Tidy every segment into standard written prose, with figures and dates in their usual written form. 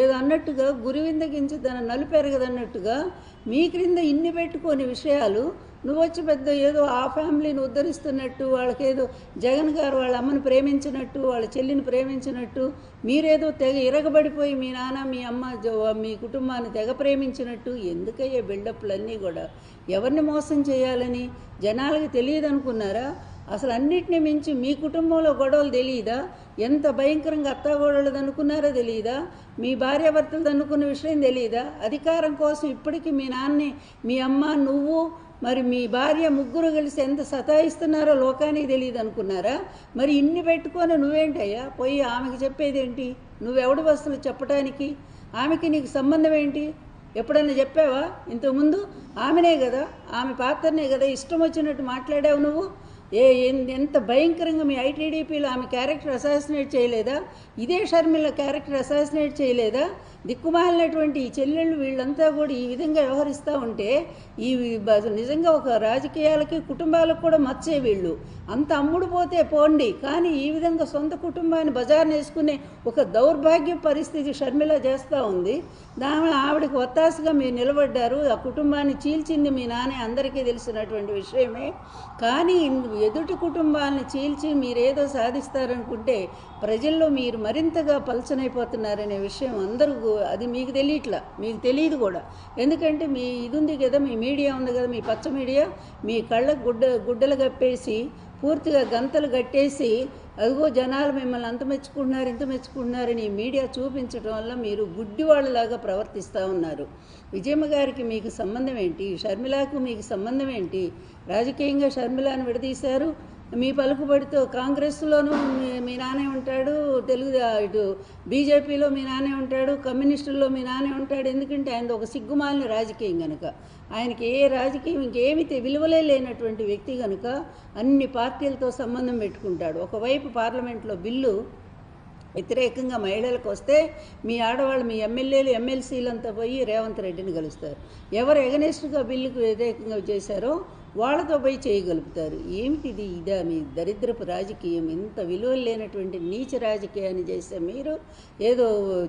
ఏదో అన్నట్టుగా గురువింద గింజ తన నలుపెరగదన్నట్టుగా మీ క్రింద ఇన్ని పెట్టుకొని విషయాలు నువ్వు వచ్చి పెద్ద ఏదో ఆ ఫ్యామిలీని ఉద్ధరిస్తున్నట్టు, వాళ్ళకేదో జగన్ గారు వాళ్ళ అమ్మని ప్రేమించినట్టు, వాళ్ళ చెల్లిని ప్రేమించినట్టు, మీరేదో తెగ ఇరగబడిపోయి మీ నాన్న మీ అమ్మ మీ కుటుంబాన్ని తెగ ప్రేమించినట్టు ఎందుకయ్యే బిల్డప్లన్నీ కూడా? ఎవరిని మోసం చేయాలని జనాలకి తెలియదు అనుకున్నారా? అసలు అన్నిటినీ మించి మీ కుటుంబంలో గొడవలు తెలియదా? ఎంత భయంకరంగా అత్తాగోడలది అనుకున్నారో తెలియదా? మీ భార్యాభర్తలది అనుకున్న విషయం తెలియదా? అధికారం కోసం ఇప్పటికీ మీ నాన్నని, మీ అమ్మ, నువ్వు, మరి మీ భార్య ముగ్గురు కలిసి ఎంత సతాయిస్తున్నారో లోకానికి తెలియదు అనుకున్నారా? మరి ఇన్ని పెట్టుకొని నువ్వేంటయ్యా పోయి ఆమెకి చెప్పేదేంటి? నువ్వెవడు వస్తులు చెప్పడానికి? ఆమెకి నీకు సంబంధం ఏంటి? ఎప్పుడన్నా చెప్పావా ఇంతకుముందు? ఆమెనే కదా, ఆమె పాత్రనే కదా ఇష్టం వచ్చినట్టు మాట్లాడావు నువ్వు. ఎంత భయంకరంగా మీ ఐటీడీపీలో ఆమె క్యారెక్టర్ అసాసినేట్ చేయలేదా? ఇదే షర్మిల క్యారెక్టర్ అసాసినేట్ చేయలేదా? దిక్కుమాలినటువంటి ఈ చెల్లెళ్ళు వీళ్ళంతా కూడా ఈ విధంగా వ్యవహరిస్తూ ఉంటే ఈ నిజంగా ఒక రాజకీయాలకి కుటుంబాలకు కూడా మచ్చే వీళ్ళు. అంత అమ్ముడు పోతే పోండి, కానీ ఈ విధంగా సొంత కుటుంబాన్ని బజార్ని వేసుకునే ఒక దౌర్భాగ్య పరిస్థితి షర్మిల చేస్తూ ఉంది. ఆవిడకి ఒత్తాసగా మీరు నిలబడ్డారు. ఆ కుటుంబాన్ని చీల్చింది మీ నానే, అందరికీ తెలిసినటువంటి విషయమే. కానీ ఎదుటి కుటుంబాలను చీల్చి మీరేదో సాధిస్తారనుకుంటే ప్రజల్లో మీరు మరింతగా పలచనైపోతున్నారనే విషయం అందరూ, అది మీకు తెలియట్లా, మీకు తెలియదు కూడా. ఎందుకంటే మీ ఇది ఉంది కదా, మీ మీడియా ఉంది కదా, మీ పచ్చ మీడియా, మీ కళ్ళకు గుడ్డలు కప్పేసి పూర్తిగా గంతలు కట్టేసి అదిగో జనాలు మిమ్మల్ని అంత మెచ్చుకుంటున్నారు ఇంత మెచ్చుకుంటున్నారని ఈ మీడియా చూపించడం వల్ల మీరు గుడ్డి వాళ్ళలాగా ప్రవర్తిస్తూ ఉన్నారు. విజయమ్మ గారికి మీకు సంబంధం ఏంటి? షర్మిలకు మీకు సంబంధం ఏంటి? రాజకీయంగా షర్మిలాను విడదీశారు. మీ పలుకుబడితో కాంగ్రెస్లోనూ మీ నానే ఉంటాడు, ఇటు బీజేపీలో మీ నానే ఉంటాడు, కమ్యూనిస్టుల్లో మీ నానే ఉంటాడు. ఎందుకంటే ఆయన ఒక సిగ్గుమాలిన రాజకీయం కనుక, ఆయనకి ఏ రాజకీయం ఇంకేమి విలువలే లేనటువంటి వ్యక్తి కనుక అన్ని పార్టీలతో సంబంధం పెట్టుకుంటాడు. ఒకవైపు పార్లమెంట్లో బిల్లు వ్యతిరేకంగా మహిళలకు వస్తే మీ ఆడవాళ్ళు, మీ ఎమ్మెల్యేలు, ఎమ్మెల్సీలంతా పోయి రేవంత్ రెడ్డిని కలుస్తారు. ఎవరు ఎగనెస్ట్గా బిల్లుకు వ్యతిరేకంగా చేశారో వాళ్ళతో పోయి చేయగలుగుతారు. ఏమిటిది? ఇదా మీ దరిద్రపు రాజకీయం? ఇంత విలువలు లేనటువంటి నీచ రాజకీయాన్ని చేస్తే మీరు ఏదో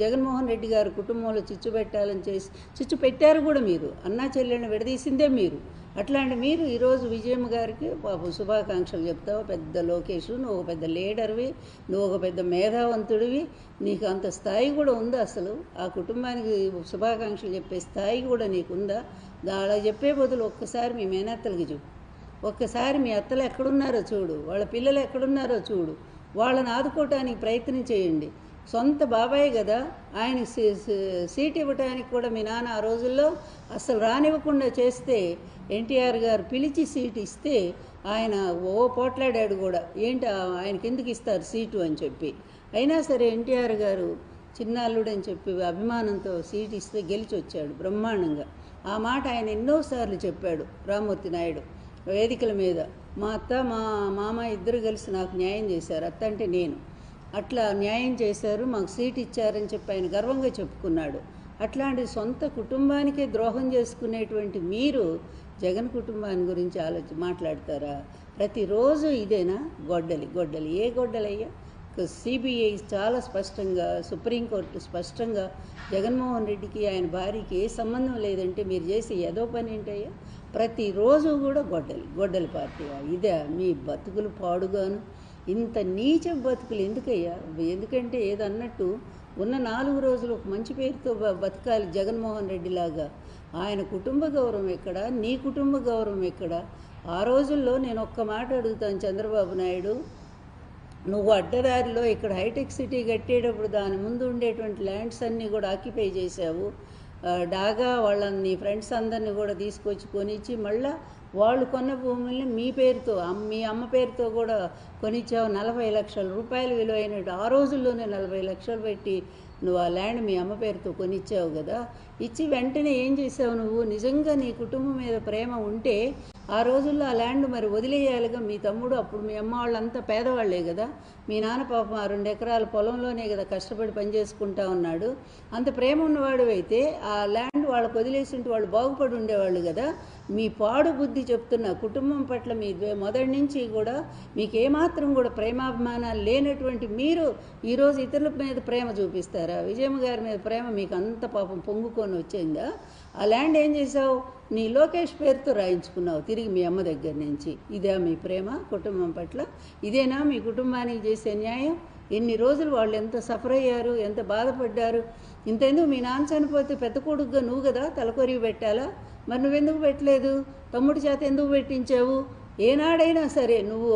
జగన్మోహన్ రెడ్డి గారు కుటుంబంలో చిచ్చు పెట్టాలని చేసి చిచ్చు పెట్టారు కూడా. మీరు అన్నా చెల్లెళ్ళని విడదీసిందే మీరు. అట్లాంటి మీరు ఈరోజు విజయమ్మ గారికి పాపం శుభాకాంక్షలు చెప్తావు. పెద్ద లోకేష్, నువ్వు ఒక పెద్ద లీడర్వి, నువ్వు ఒక పెద్ద మేధావంతుడివి, నీకు అంత స్థాయి కూడా ఉందా? అసలు ఆ కుటుంబానికి శుభాకాంక్షలు చెప్పే స్థాయి కూడా నీకుందా? అలా చెప్పే బదులు ఒక్కసారి మీ మేనత్తలకి చూడు, ఒక్కసారి మీ అత్తలు ఎక్కడున్నారో చూడు, వాళ్ళ పిల్లలు ఎక్కడున్నారో చూడు, వాళ్ళని ఆదుకోవటానికి ప్రయత్నం చేయండి. సొంత బాబాయ్ కదా, ఆయనకి సీట్ ఇవ్వటానికి కూడా మీ నాన్న ఆ రోజుల్లో అసలు రానివ్వకుండా చేస్తే ఎన్టీఆర్ గారు పిలిచి సీటు ఇస్తే ఆయన పోట్లాడాడు కూడా. ఏంటి ఆయనకి ఎందుకు ఇస్తారు సీటు అని చెప్పి. అయినా సరే ఎన్టీఆర్ గారు చిన్నాల్లుడు అని చెప్పి అభిమానంతో సీటు ఇస్తే గెలిచి వచ్చాడు బ్రహ్మాండంగా. ఆ మాట ఆయన ఎన్నోసార్లు చెప్పాడు రామ్మూర్తి నాయుడు వేదికల మీద. మా అత్త మా మామ ఇద్దరు కలిసి నాకు న్యాయం చేశారు, అత్త అంటే నేను, అట్లా న్యాయం చేశారు, మాకు సీట్ ఇచ్చారని చెప్పి ఆయన గర్వంగా చెప్పుకున్నాడు. అట్లాంటి సొంత కుటుంబానికే ద్రోహం చేసుకునేటువంటి మీరు జగన్ కుటుంబాన్ని గురించి మాట్లాడతారా? ప్రతిరోజు ఇదేనా? గొడ్డలి. ఏ గొడ్డలయ్యా? సిబిఐ చాలా స్పష్టంగా, సుప్రీంకోర్టు స్పష్టంగా జగన్మోహన్ రెడ్డికి ఆయన భార్యకి ఏ సంబంధం లేదంటే మీరు చేసే ఏదో పని ఏంటయ్యా? ప్రతిరోజు కూడా గొడ్డలి పార్టీ. ఇదే మీ బతుకులు పాడుగాను. ఇంత నీచ బతుకులు ఎందుకయ్యా? ఎందుకంటే ఏదన్నట్టు ఉన్న 4 రోజులు ఒక మంచి పేరుతో బతకాలి జగన్మోహన్ రెడ్డిలాగా. ఆయన కుటుంబ గౌరవం ఎక్కడ? నీ కుటుంబ గౌరవం ఎక్కడ? ఆ రోజుల్లో నేను ఒక్క మాట అడుగుతాను చంద్రబాబు నాయుడు, నువ్వు అడ్డదారిలో ఇక్కడ హైటెక్ సిటీ కట్టేటప్పుడు దాని ముందు ఉండేటువంటి ల్యాండ్స్ అన్నీ కూడా ఆక్యుపై చేశావు. డాగా వాళ్ళని నీ ఫ్రెండ్స్ అందరినీ కూడా తీసుకొచ్చి కొనిచ్చి మళ్ళీ వాళ్ళు కొన్న భూముల్ని మీ పేరుతో, మీ అమ్మ పేరుతో కూడా కొనిచ్చావు. 40 లక్షల రూపాయలు విలువైనట్టు ఆ రోజుల్లోనే 40 లక్షలు పెట్టి నువ్వు ఆ ల్యాండ్ మీ అమ్మ పేరుతో కొనిచ్చావు కదా. ఇచ్చి వెంటనే ఏం చేసావు నువ్వు? నిజంగా నీ కుటుంబం మీద ప్రేమ ఉంటే ఆ రోజుల్లో ఆ ల్యాండ్ మరి వదిలేయాలిగా. మీ తమ్ముడు, అప్పుడు మీ అమ్మ వాళ్ళంతా పేదవాళ్లే కదా. మీ నాన్న పాపం ఆ 2 ఎకరాల పొలంలోనే కదా కష్టపడి పనిచేసుకుంటా ఉన్నాడు. అంత ప్రేమ ఉన్నవాడు అయితే ఆ ల్యాండ్ వాళ్ళకు వదిలేసి ఉంటే వాళ్ళు బాగుపడి ఉండేవాళ్ళు కదా. మీ పాడు బుద్ధి చెప్తున్న కుటుంబం పట్ల మీ మొదటి నుంచి కూడా మీకు ఏమాత్రం కూడా ప్రేమాభిమానాలు లేనటువంటి మీరు ఈరోజు ఇతరుల మీద ప్రేమ చూపిస్తారా? విజయమ్మ గారి మీద ప్రేమ మీకు అంత పాపం పొంగుకొని వచ్చిందా? ఆ ల్యాండ్ ఏం చేసావు? నీ లోకేష్ పేరుతో రాయించుకున్నావు తిరిగి మీ అమ్మ దగ్గర నుంచి. ఇదే మీ ప్రేమ కుటుంబం పట్ల? ఇదేనా మీ కుటుంబానికి చేసే న్యాయం? ఎన్ని రోజులు వాళ్ళు ఎంత సఫర్ అయ్యారు, ఎంత బాధపడ్డారు. ఇంతెందుకు మీ నాన్న చనిపోతే పెద్ద కొడుకుగా నువ్వు కదా తలకొరిగి పెట్టాలా? మరి నువ్వెందుకు పెట్టలేదు? తమ్ముడి చేత ఎందుకు పెట్టించావు? ఏనాడైనా సరే నువ్వు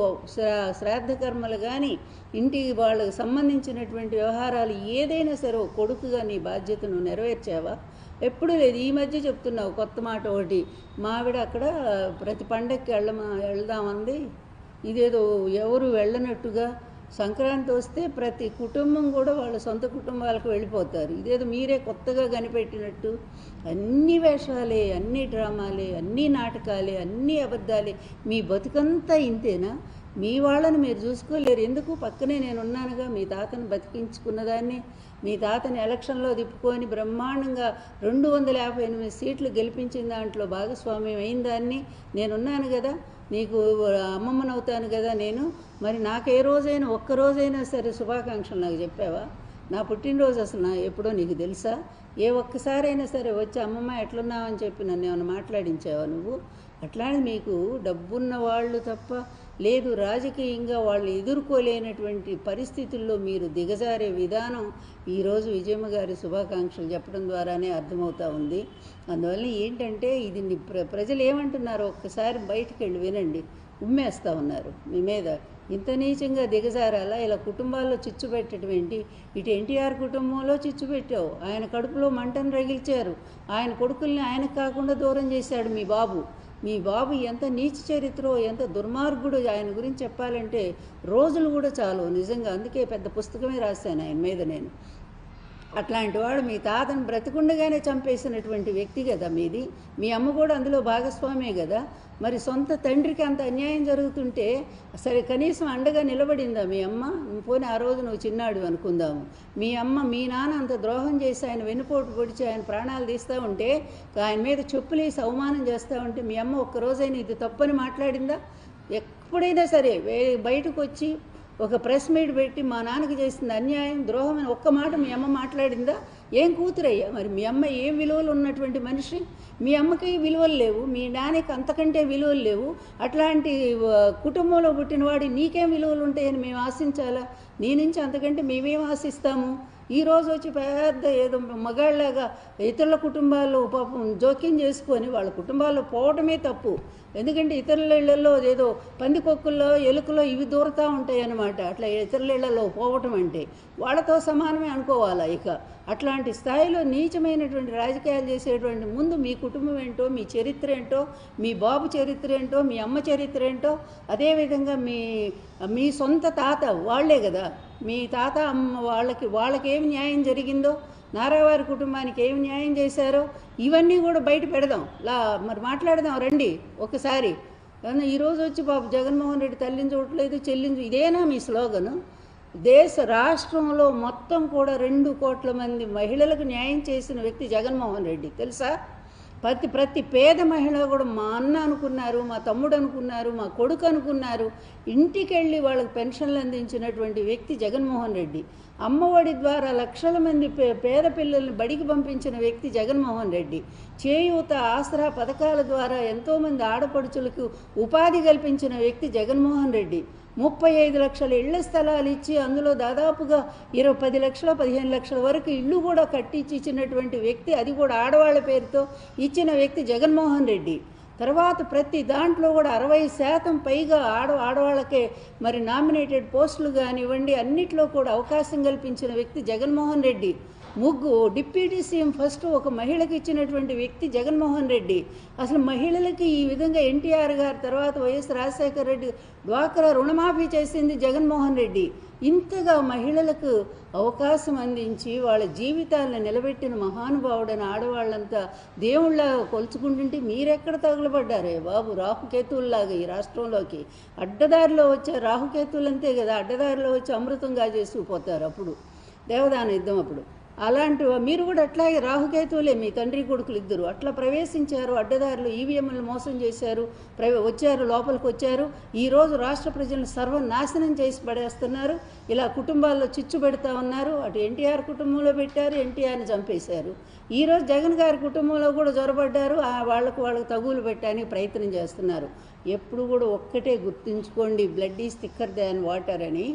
శ్రాద్ధ కర్మలు కానీ ఇంటికి వాళ్ళకు సంబంధించినటువంటి వ్యవహారాలు ఏదైనా సరే కొడుకుగా నీ బాధ్యత నువ్వు నెరవేర్చావా? ఎప్పుడూ లేదు. ఈ మధ్య చెప్తున్నావు కొత్త మాట ఒకటి, మావిడ అక్కడ ప్రతి పండగకి వెళ్దామంది. ఇదేదో ఎవరు వెళ్ళనట్టుగా సంక్రాంతి వస్తే ప్రతి కుటుంబం కూడా వాళ్ళ సొంత కుటుంబాలకు వెళ్ళిపోతారు. ఇదేదో మీరే కొత్తగా కనిపెట్టినట్టు అన్ని వేషాలే, అన్ని డ్రామాలే, అన్ని నాటకాలే, అన్ని అబద్ధాలే. మీ బతుకంతా ఇంతేనా? మీ వాళ్ళని మీరు చూసుకోలేరు ఎందుకు? పక్కనే నేను ఉన్నానుగా. మీ తాతను బతికించుకున్నదాన్ని, మీ తాతని ఎలక్షన్లో తిప్పుకొని బ్రహ్మాండంగా 258 సీట్లు గెలిపించిన దాంట్లో భాగస్వామ్యం అయిన దాన్ని నేనున్నాను కదా. నీకు అమ్మమ్మనవుతాను కదా నేను. మరి నాకు ఏ రోజైనా ఒక్కరోజైనా సరే శుభాకాంక్షలు నాకు చెప్పావా? నా పుట్టినరోజు అసలు ఎప్పుడో నీకు తెలుసా? ఏ ఒక్కసారైనా సరే వచ్చి అమ్మమ్మ ఎట్లున్నావని చెప్పి నన్ను ఏమైనా మాట్లాడించావా నువ్వు? అట్లానే మీకు డబ్బున్న వాళ్ళు తప్ప లేదు. రాజకీయంగా వాళ్ళు ఎదుర్కోలేనటువంటి పరిస్థితుల్లో మీరు దిగజారే విధానం ఈరోజు విజయమ్మ గారి శుభాకాంక్షలు చెప్పడం ద్వారానే అర్థమవుతూ ఉంది. అందువల్ల ఏంటంటే ఇది ప్రజలు ఏమంటున్నారో ఒక్కసారి బయటికి వెళ్ళి వినండి. ఉమ్మేస్తూ ఉన్నారు మీ మీద. ఇంత నీచంగా దిగజారాలా? ఇలా కుటుంబాల్లో చిచ్చు పెట్టడం ఏంటి? ఇటు ఎన్టీఆర్ కుటుంబంలో చిచ్చు పెట్టావు, ఆయన కడుపులో మంటను రగిల్చారు, ఆయన కొడుకుల్ని ఆయనకు కాకుండా దూరం చేశాడు మీ బాబు. మీ బాబు ఎంత నీచ చరిత్రో, ఎంత దుర్మార్గుడు, ఆయన గురించి చెప్పాలంటే రోజులు కూడా చాలు నిజంగా. అందుకే పెద్ద పుస్తకమే రాశాను ఆయన మీద నేను. అట్లాంటి వాడు మీ తాతను బ్రతికుండగానే చంపేసినటువంటి వ్యక్తి కదా మీది. మీ అమ్మ కూడా అందులో భాగస్వామే కదా. మరి సొంత తండ్రికి అంత అన్యాయం జరుగుతుంటే సరే కనీసం అండగా నిలబడిందా మీ అమ్మ? పోనీ ఆ రోజు నువ్వు చిన్నాడు అనుకుందాము. మీ అమ్మ మీ నాన్న అంత ద్రోహం చేసి ఆయన వెన్నుపోటు పొడిచి ఆయన ప్రాణాలు తీస్తూ ఉంటే, ఆయన మీద చెప్పులేసి అవమానం చేస్తూ ఉంటే మీ అమ్మ ఒక్కరోజైనా ఇది తప్పని మాట్లాడిందా? ఎప్పుడైనా సరే బయటకు వచ్చి ఒక ప్రెస్ మీట్ పెట్టి మా నాన్నకి చేసిన అన్యాయం, ద్రోహం అని ఒక్క మాట మీ అమ్మ మాట్లాడిందా? ఏం కూతురయ్యా మరి మీ అమ్మ? ఏం విలువలు ఉన్నటువంటి మనిషి? మీ అమ్మకి విలువలు లేవు, మీ నాన్నకి అంతకంటే విలువలు లేవు. అట్లాంటి కుటుంబంలో పుట్టినవాడి నీకేం విలువలు ఉంటాయని మేము ఆశించాలా? నీ నుంచి అంతకంటే మేమేం ఆశిస్తాము? ఈరోజు వచ్చి పెద్ద ఏదో మగాళ్ళలాగా ఇతరుల కుటుంబాల్లో పాపం జోక్యం చేసుకొని వాళ్ళ కుటుంబాల్లో పోవటమే తప్పు. ఎందుకంటే ఇతరుల ఇళ్లలో ఏదో పందికొక్కుల్లో ఎలుకలో ఇవి దూరుతూ ఉంటాయి అన్నమాట. అట్లా ఇతరుల ఇళ్లలో పోవటం అంటే వాళ్ళతో సమానమే అనుకోవాలా ఇక. అట్లాంటి స్థాయిలో నీచమైనటువంటి రాజకీయాలు చేసేటువంటి ముందు మీ కుటుంబం ఏంటో, మీ చరిత్ర ఏంటో, మీ బాబు చరిత్ర ఏంటో, మీ అమ్మ చరిత్ర ఏంటో, అదేవిధంగా మీ సొంత తాత వాళ్లే కదా. మీ తాత అమ్మ వాళ్ళకి ఏమి న్యాయం జరిగిందో, నారావారి కుటుంబానికి ఏమి న్యాయం చేశారో ఇవన్నీ కూడా బయట పెడదాం. మరి మాట్లాడదాం రండి ఒకసారి. ఈరోజు వచ్చి బాబు జగన్మోహన్ రెడ్డి తల్లిని చూడలేదు, చెల్లిని. ఇదేనా మీ స్లోగను? రాష్ట్రంలో మొత్తం కూడా 2 కోట్ల మంది మహిళలకు న్యాయం చేసిన వ్యక్తి జగన్మోహన్ రెడ్డి తెలుసా? ప్రతి పేద మహిళ కూడా మా అన్న అనుకున్నారు, మా తమ్ముడు అనుకున్నారు, మా కొడుకు అనుకున్నారు. ఇంటికి వెళ్ళి వాళ్ళకి పెన్షన్లు అందించినటువంటి వ్యక్తి జగన్మోహన్ రెడ్డి. అమ్మఒడి ద్వారా లక్షల మంది పేద పిల్లల్ని బడికి పంపించిన వ్యక్తి జగన్మోహన్ రెడ్డి. చేయూత, ఆసరా పథకాల ద్వారా ఎంతోమంది ఆడపడుచులకు ఉపాధి కల్పించిన వ్యక్తి జగన్మోహన్ రెడ్డి. 35 లక్షల ఇళ్ల స్థలాలు ఇచ్చి అందులో దాదాపుగా 10 లక్షల 15 లక్షల వరకు ఇళ్ళు కూడా కట్టించి ఇచ్చినటువంటి వ్యక్తి, అది కూడా ఆడవాళ్ల పేరుతో ఇచ్చిన వ్యక్తి జగన్మోహన్ రెడ్డి. తర్వాత ప్రతి దాంట్లో కూడా 60% పైగా ఆడవాళ్ళకే మరి నామినేటెడ్ పోస్టులు కానివ్వండి అన్నిట్లో కూడా అవకాశం కల్పించిన వ్యక్తి Jaganmohan Reddy. Deputy CM first ఒక మహిళకి ఇచ్చినటువంటి వ్యక్తి జగన్మోహన్ రెడ్డి. అసలు మహిళలకి ఈ విధంగా ఎన్టీఆర్ గారు తర్వాత వైఎస్ రాజశేఖర రెడ్డి డ్వాక్రా రుణమాఫీ చేసింది జగన్మోహన్ రెడ్డి. ఇంతగా మహిళలకు అవకాశం అందించి వాళ్ళ జీవితాలను నిలబెట్టిన మహానుభావుడని ఆడవాళ్ళంతా దేవుళ్ళ కొలుచుకుంటుంటే మీరెక్కడ తగులబడ్డారే బాబు? రాహుకేతువుల్లాగా ఈ రాష్ట్రంలోకి అడ్డదారిలో వచ్చే రాహుకేతువులు అంతే కదా, అడ్డదారిలో వచ్చి అమృతంగా చేసుకుపోతారు అప్పుడు దేవదాన యుద్ధం అప్పుడు. అలాంటి మీరు కూడా అట్లాగే రాహుకేతువులే మీ తండ్రి కొడుకులు ఇద్దరు అట్లా ప్రవేశించారు, అడ్డదారులు ఈవీఎంలు మోసం చేశారు, వచ్చారు, లోపలికి వచ్చారు. ఈరోజు రాష్ట్ర ప్రజలను సర్వనాశనం చేసి పడేస్తున్నారు. ఇలా కుటుంబాల్లో చిచ్చు పెడతా ఉన్నారు. అటు ఎన్టీఆర్ కుటుంబంలో పెట్టారు, ఎన్టీఆర్ని చంపేశారు. ఈరోజు జగన్ గారి కుటుంబంలో కూడా జొరబడ్డారు. వాళ్ళకు తగులు పెట్టడానికి ప్రయత్నం చేస్తున్నారు. ఎప్పుడు కూడా ఒక్కటే గుర్తుంచుకోండి, blood is thicker than water అని.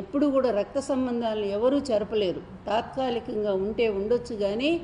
ఎప్పుడు కూడా రక్త సంబంధాలను ఎవరూ చెరపలేరు. తాత్కాలికంగా ఉంటే ఉండొచ్చు కానీ